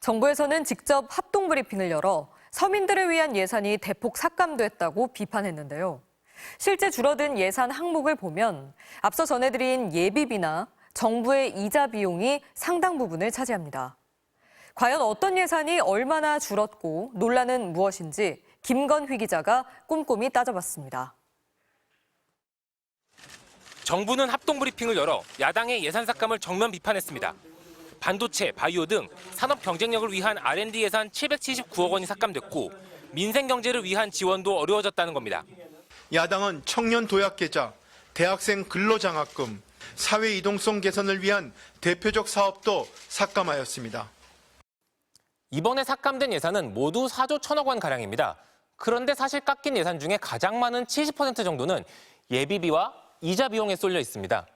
정부에서는 직접 합동 브리핑을 열어 서민들을 위한 예산이 대폭 삭감됐다고 비판했는데요. 실제 줄어든 예산 항목을 보면 앞서 전해드린 예비비나 정부의 이자 비용이 상당 부분을 차지합니다. 과연 어떤 예산이 얼마나 줄었고 논란은 무엇인지 김건휘 기자가 꼼꼼히 따져봤습니다. 정부는 합동 브리핑을 열어 야당의 예산 삭감을 정면 비판했습니다. 반도체, 바이오 등 산업 경쟁력을 위한 R&D 예산 779억 원이 삭감됐고 민생 경제를 위한 지원도 어려워졌다는 겁니다. 야당은 청년 도약 계좌, 대학생 근로장학금, 사회 이동성 개선을 위한 대표적 사업도 삭감하였습니다. 이번에 삭감된 예산은 모두 4조 1천억 원 가량입니다. 그런데 사실 깎인 예산 중에 가장 많은 70% 정도는 예비비와 이자 비용에 쏠려 있습니다.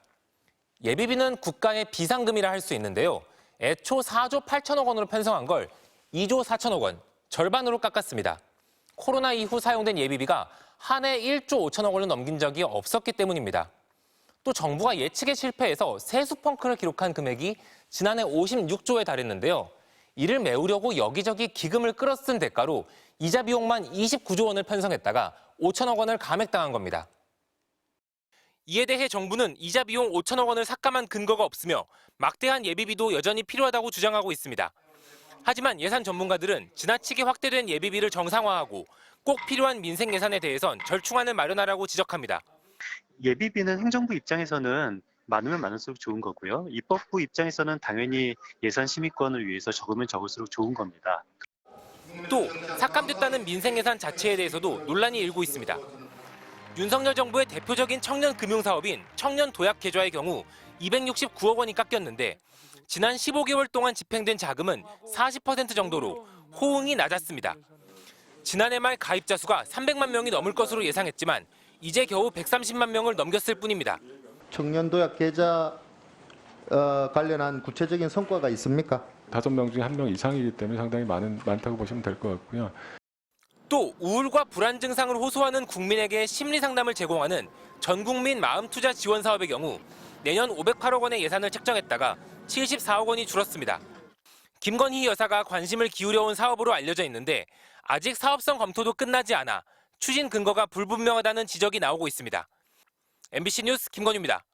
예비비는 국가의 비상금이라 할 수 있는데요. 애초 4조 8천억 원으로 편성한 걸 2조 4천억 원, 절반으로 깎았습니다. 코로나 이후 사용된 예비비가 한 해 1조 5천억 원을 넘긴 적이 없었기 때문입니다. 또 정부가 예측에 실패해서 세수 펑크를 기록한 금액이 지난해 56조에 달했는데요. 이를 메우려고 여기저기 기금을 끌어쓴 대가로 이자 비용만 29조 원을 편성했다가 5천억 원을 감액당한 겁니다. 이에 대해 정부는 이자 비용 5천억 원을 삭감한 근거가 없으며 막대한 예비비도 여전히 필요하다고 주장하고 있습니다. 하지만 예산 전문가들은 지나치게 확대된 예비비를 정상화하고 꼭 필요한 민생 예산에 대해선 절충안을 마련하라고 지적합니다. 예비비는 행정부 입장에서는 많으면 많을수록 좋은 거고요. 입법부 입장에서는 당연히 예산 심의권을 위해서 적으면 적을수록 좋은 겁니다. 또 삭감됐다는 민생 예산 자체에 대해서도 논란이 일고 있습니다. 윤석열 정부의 대표적인 청년 금융사업인 청년 도약 계좌의 경우 269억 원이 깎였는데 지난 15개월 동안 집행된 자금은 40% 정도로 호응이 낮았습니다. 지난해 말 가입자 수가 300만 명이 넘을 것으로 예상했지만 이제 겨우 130만 명을 넘겼을 뿐입니다. 청년 도약 계좌 관련한 구체적인 성과가 있습니까? 5명 중에 1명 이상이기 때문에 상당히 많다고 보시면 될 것 같고요. 또 우울과 불안 증상을 호소하는 국민에게 심리 상담을 제공하는 전국민 마음투자 지원 사업의 경우 내년 508억 원의 예산을 책정했다가 74억 원이 줄었습니다. 김건희 여사가 관심을 기울여온 사업으로 알려져 있는데 아직 사업성 검토도 끝나지 않아 추진 근거가 불분명하다는 지적이 나오고 있습니다. MBC 뉴스 김건희입니다.